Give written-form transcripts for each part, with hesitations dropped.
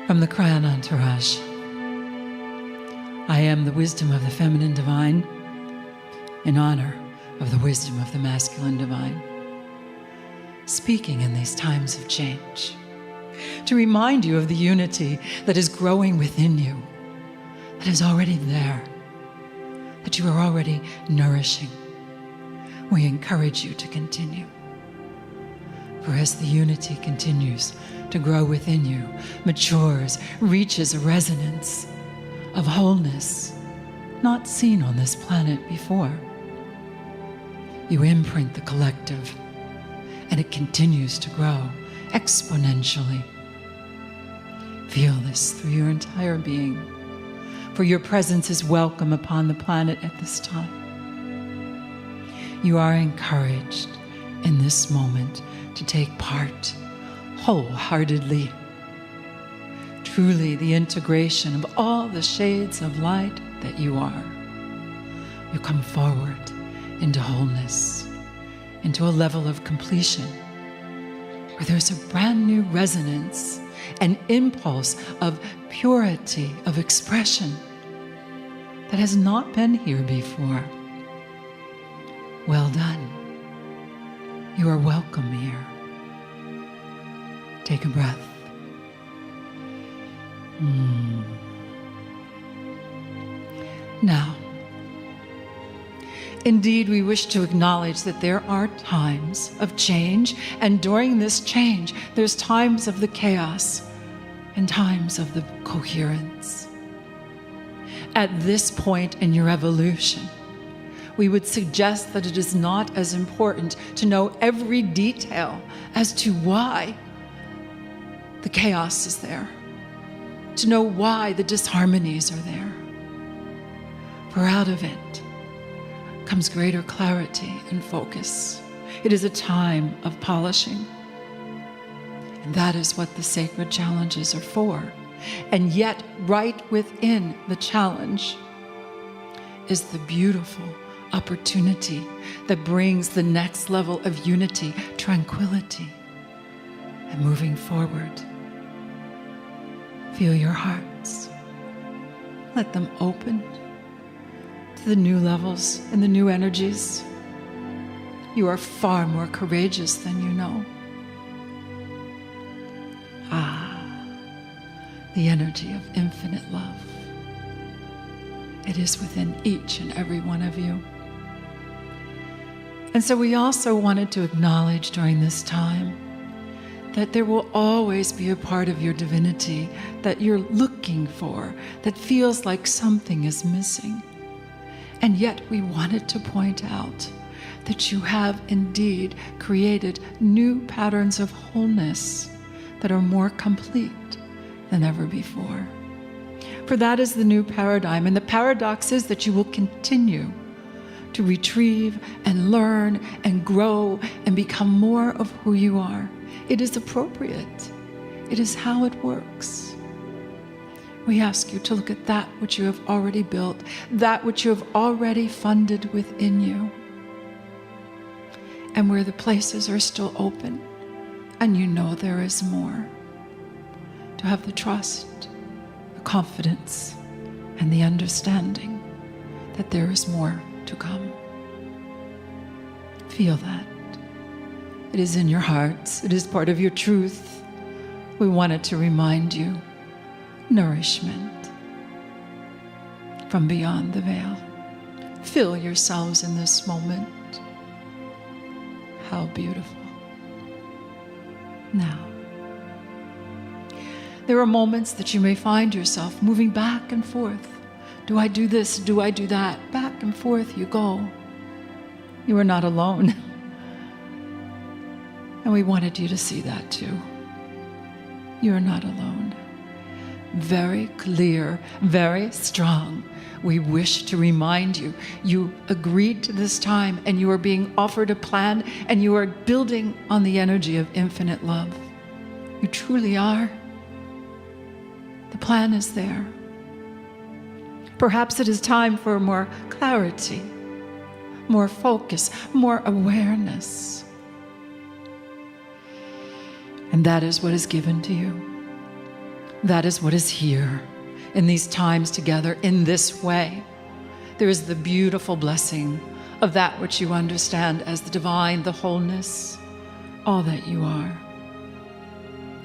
From the Kryon entourage, I am the wisdom of the feminine divine in honor of the wisdom of the masculine divine, speaking in these times of change to remind you of the unity that is growing within you, that is already there, that you are already nourishing. We encourage you to continue. For as the unity continues to grow within you, matures, reaches a resonance of wholeness not seen on this planet before, you imprint the collective, and it continues to grow exponentially. Feel this through your entire being, for your presence is welcome upon the planet at this time. You are encouraged in this moment to take part wholeheartedly. Truly, the integration of all the shades of light that you are. You come forward into wholeness, into a level of completion, where there's a brand new resonance, an impulse of purity, of expression that has not been here before. Well done. You are welcome here. Take a breath. Now, indeed, we wish to acknowledge that there are times of change, and during this change, there's times of the chaos and times of the coherence. At this point in your evolution, we would suggest that it is not as important to know every detail as to why the chaos is there, to know why the disharmonies are there. For out of it comes greater clarity and focus. It is a time of polishing. And that is what the sacred challenges are for. And yet, right within the challenge is the beautiful opportunity that brings the next level of unity, tranquility, and moving forward. Feel your hearts. Let them open to the new levels and the new energies. You are far more courageous than you know. The energy of infinite love. It is within each and every one of you. And so we also wanted to acknowledge during this time that there will always be a part of your divinity that you're looking for, that feels like something is missing. And yet we wanted to point out that you have indeed created new patterns of wholeness that are more complete than ever before. For that is the new paradigm. And the paradox is that you will continue to retrieve and learn and grow and become more of who you are. It is appropriate. It is how it works. We ask you to look at that which you have already built, that which you have already funded within you, and where the places are still open and you know there is more. To have the trust, the confidence, and the understanding that there is more to come. Feel that. It is in your hearts. It is part of your truth. We wanted to remind you, nourishment from beyond the veil. Feel yourselves in this moment. How beautiful. Now, there are moments that you may find yourself moving back and forth. Do I do this? Do I do that? Back and forth you go. You are not alone. And we wanted you to see that too. You are not alone. Very clear, very strong. We wish to remind you, you agreed to this time and you are being offered a plan and you are building on the energy of infinite love. You truly are. The plan is there. Perhaps it is time for more clarity, more focus, more awareness. And that is what is given to you. That is what is here in these times together in this way. There is the beautiful blessing of that which you understand as the divine, the wholeness, all that you are,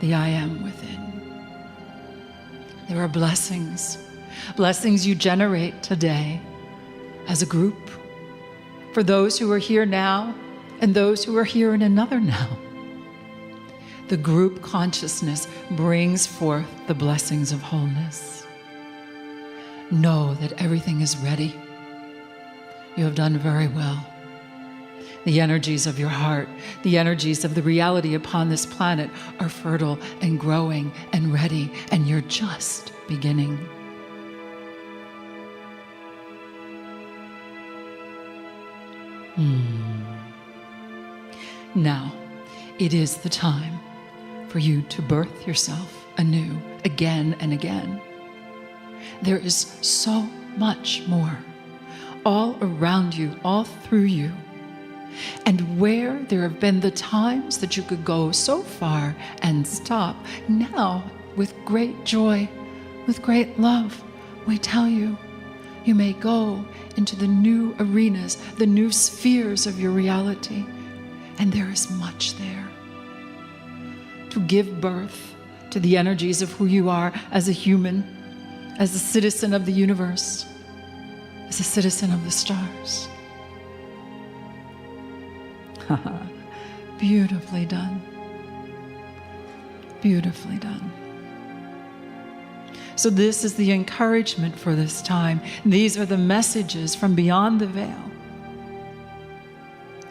the I am within. There are blessings you generate today as a group for those who are here now and those who are here in another now. The group consciousness brings forth the blessings of wholeness. Know that everything is ready. You have done very well. The energies of your heart, the energies of the reality upon this planet are fertile and growing and ready, and you're just beginning. Now, it is the time for you to birth yourself anew, again and again. There is so much more, all around you, all through you. And where there have been the times that you could go so far and stop, now, with great joy, with great love, we tell you, you may go into the new arenas, the new spheres of your reality, and there is much there. To give birth to the energies of who you are as a human, as a citizen of the universe, as a citizen of the stars. Beautifully done. Beautifully done. So this is the encouragement for this time. These are the messages from beyond the veil.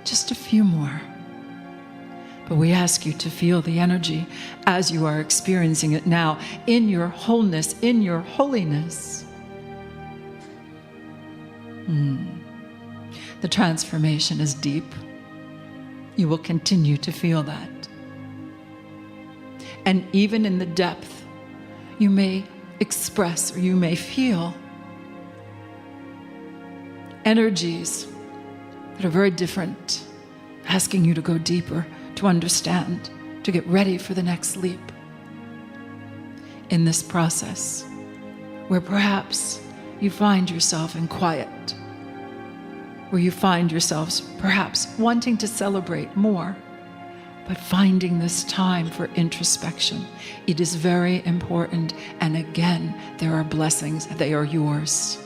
Just a few more. But we ask you to feel the energy as you are experiencing it now, in your wholeness, in your holiness. The transformation is deep. You will continue to feel that. And even in the depth, you may express or you may feel energies that are very different, asking you to go deeper, to understand, to get ready for the next leap. In this process, where perhaps you find yourself in quiet, where you find yourselves perhaps wanting to celebrate more, but finding this time for introspection. It is very important, and again, there are blessings, they are yours.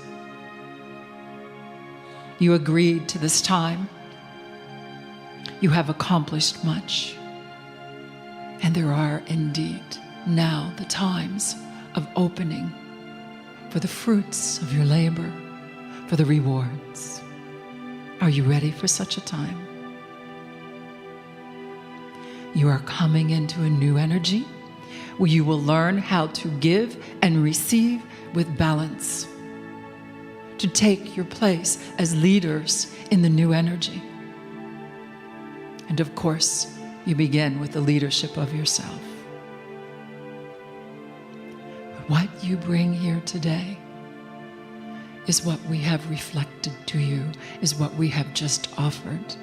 You agreed to this time. You have accomplished much. And there are indeed now the times of opening for the fruits of your labor, for the rewards. Are you ready for such a time? You are coming into a new energy where you will learn how to give and receive with balance, to take your place as leaders in the new energy. And of course, you begin with the leadership of yourself. But what you bring here today is what we have reflected to you, is what we have just offered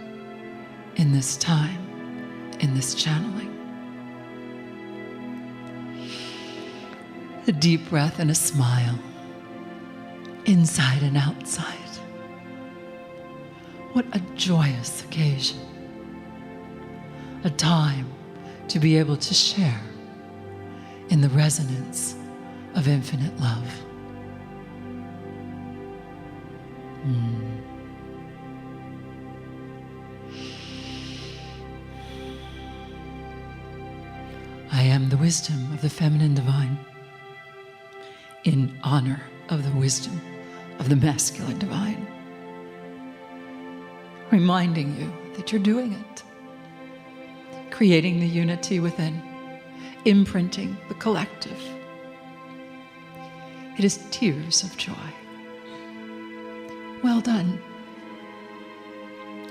in this time, in this channeling. A deep breath and a smile, inside and outside. What a joyous occasion. A time to be able to share in the resonance of infinite love. I am the wisdom of the feminine divine, in honor of the wisdom of the masculine divine, reminding you that you're doing it, creating the unity within, imprinting the collective. It is tears of joy. Well done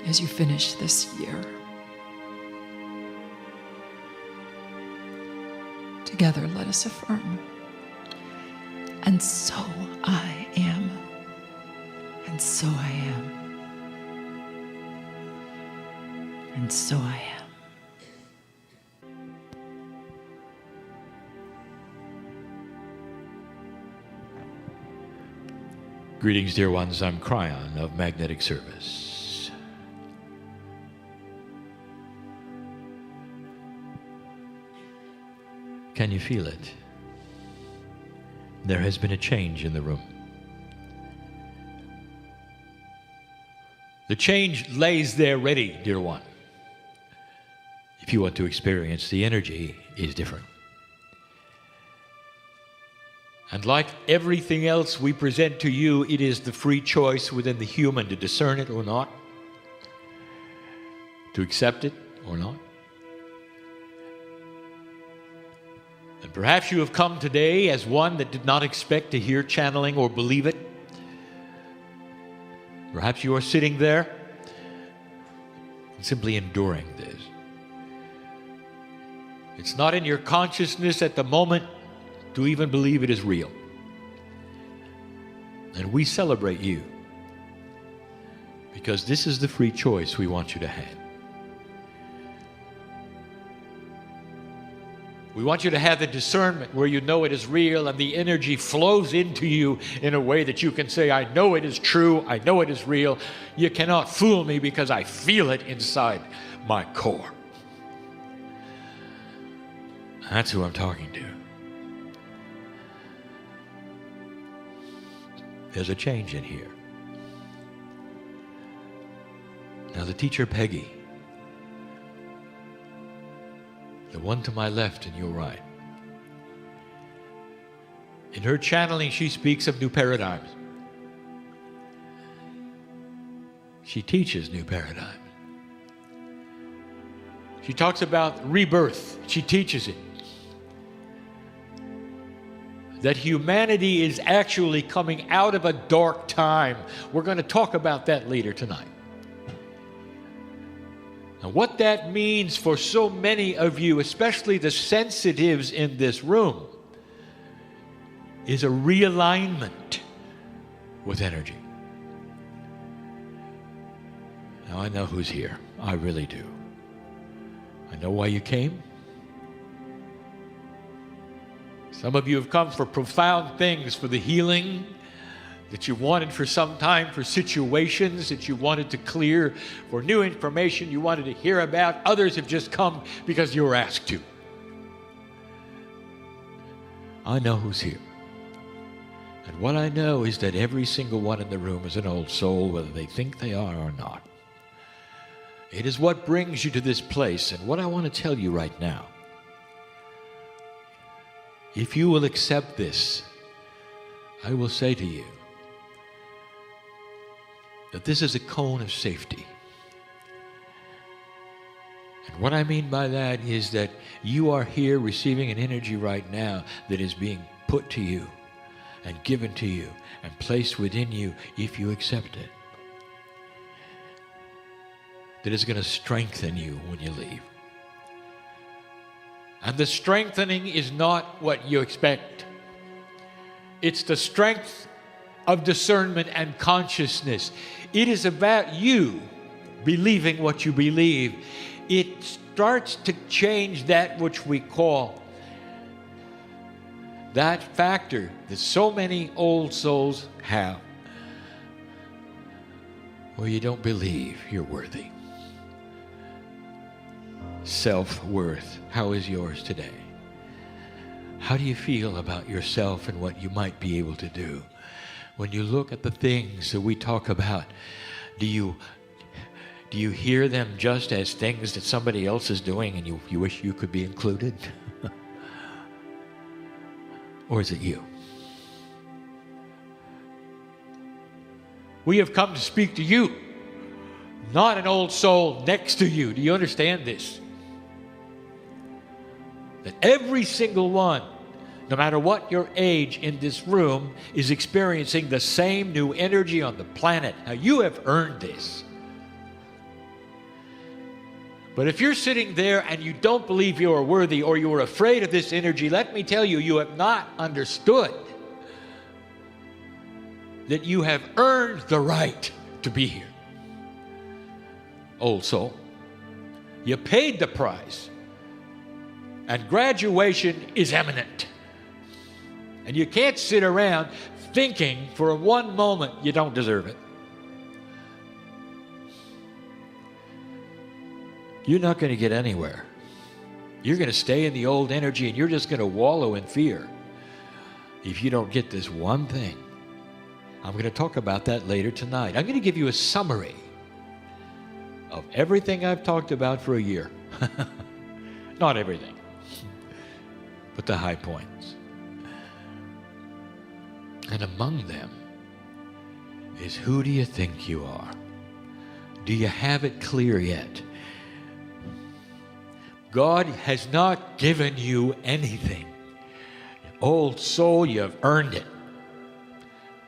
as you finish this year. Together, let us affirm. And so I am, and so I am, and so I am. Greetings, dear ones. I'm Kryon of Magnetic Service. Can you feel it? There has been a change in the room. The change lays there ready, dear one. If you want to experience the energy, is different. And like everything else we present to you, it is the free choice within the human to discern it or not, to accept it or not. And perhaps you have come today as one that did not expect to hear channeling or believe it. Perhaps you are sitting there and simply enduring this. It's not in your consciousness at the moment to even believe it is real. And we celebrate you because this is the free choice we want you to have. We want you to have the discernment where you know it is real and the energy flows into you in a way that you can say, I know it is true, I know it is real. You cannot fool me because I feel it inside my core. That's who I'm talking to. There's a change in here. Now the teacher Peggy, the one to my left and your right, in her channeling she speaks of new paradigms. She teaches new paradigms. She talks about rebirth. She teaches it. That humanity is actually coming out of a dark time. We're going to talk about that later tonight. And what that means for so many of you, especially the sensitives in this room, is a realignment with energy. Now I know who's here. I really do. I know why you came. Some of you have come for profound things, for the healing that you wanted for some time, for situations that you wanted to clear, for new information you wanted to hear about. Others have just come because you were asked to. I know who's here. And what I know is that every single one in the room is an old soul, whether they think they are or not. It is what brings you to this place. And what I want to tell you right now, if you will accept this, I will say to you that this is a cone of safety. And what I mean by that is that you are here receiving an energy right now that is being put to you and given to you and placed within you if you accept it. That is going to strengthen you when you leave. And the strengthening is not what you expect. It's the strength of discernment and consciousness. It is about you believing what you believe. It starts to change that which we call that factor that so many old souls have, where you don't believe you're worthy. Self-worth. How is yours today? How do you feel about yourself and what you might be able to do? When you look at the things that we talk about, do you hear them just as things that somebody else is doing and you wish you could be included? Or is it you? We have come to speak to you, not an old soul next to you. Do you understand this? That every single one, no matter what your age in this room, is experiencing the same new energy on the planet. Now, you have earned this. But if you're sitting there and you don't believe you are worthy or you are afraid of this energy, let me tell you, you have not understood that you have earned the right to be here. Old soul, you paid the price. And graduation is imminent. And you can't sit around thinking for one moment you don't deserve it, you're not going to get anywhere. You're going to stay in the old energy, and you're just going to wallow in fear if you don't get this one thing. I'm going to talk about that later tonight. I'm going to give you a summary of everything I've talked about for a year. Not everything, but the high points. And among them is, who do you think you are? Do you have it clear yet? God has not given you anything. Old soul, you've earned it.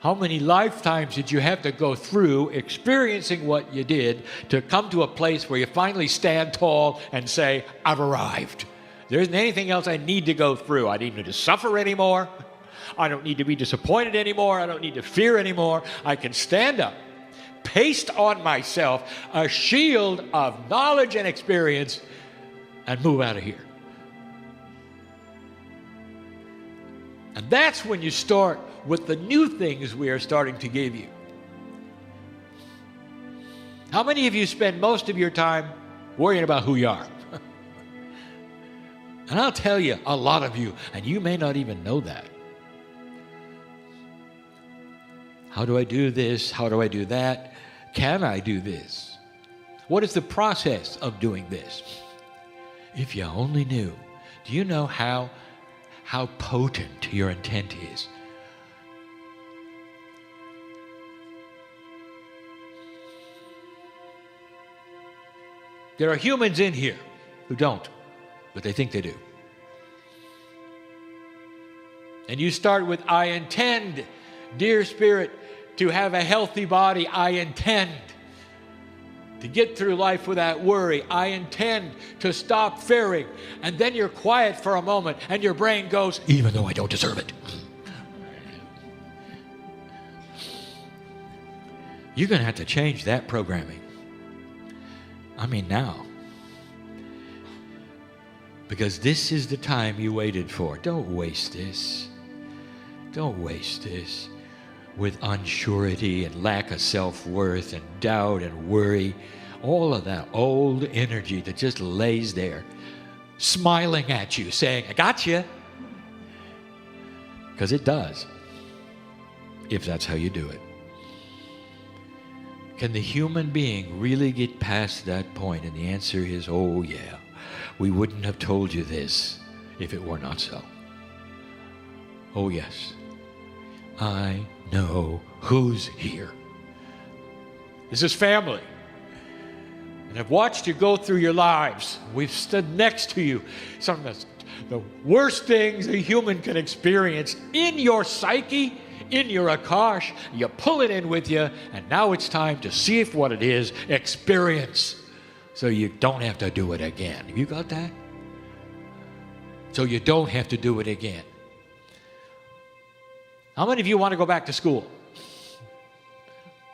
How many lifetimes did you have to go through experiencing what you did to come to a place where you finally stand tall and say, I've arrived. There isn't anything else I need to go through. I don't need to suffer anymore. I don't need to be disappointed anymore. I don't need to fear anymore. I can stand up, paste on myself a shield of knowledge and experience, and move out of here. And that's when you start with the new things we are starting to give you. How many of you spend most of your time worrying about who you are? And I'll tell you, a lot of you, and you may not even know that. How do I do this? How do I do that? Can I do this? What is the process of doing this? If you only knew. Do you know how potent your intent is? There are humans in here who don't, but they think they do. And you start with, I intend, dear Spirit, to have a healthy body. I intend to get through life without worry. I intend to stop fearing. And then you're quiet for a moment and your brain goes, even though I don't deserve it. You're going to have to change that programming. I mean now. Because this is the time you waited for. Don't waste this. Don't waste this with unsurety and lack of self-worth and doubt and worry. All of that old energy that just lays there, smiling at you, saying, I got you. Because it does, if that's how you do it. Can the human being really get past that point? And the answer is, oh yeah. We wouldn't have told you this if it were not so. Oh yes. I know who's here. This is family. And I've watched you go through your lives. We've stood next to you. Some of the worst things a human can experience in your psyche, in your akash. You pull it in with you, and now it's time to see if what it is, experience, so you don't have to do it again. Have you got that? So you don't have to do it again. How many of you want to go back to school?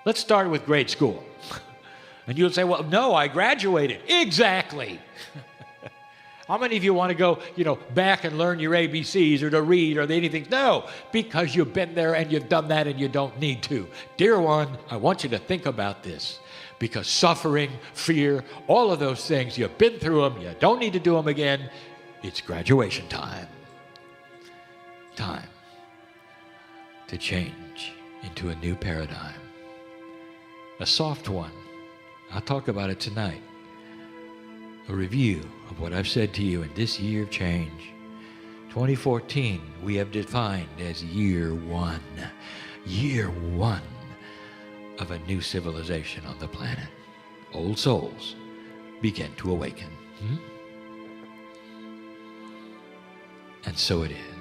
Let's start with grade school. And you'll say, well, no, I graduated. Exactly. How many of you want to go, back and learn your ABCs or to read or anything? No, because you've been there and you've done that and you don't need to. Dear one, I want you to think about this. Because suffering, fear, all of those things, you've been through them. You don't need to do them again. It's graduation time. Time to change into a new paradigm. A soft one. I'll talk about it tonight. A review of what I've said to you in this year of change. 2014 we have defined as year one. Year one of a new civilization on the planet. Old souls begin to awaken. And so it is.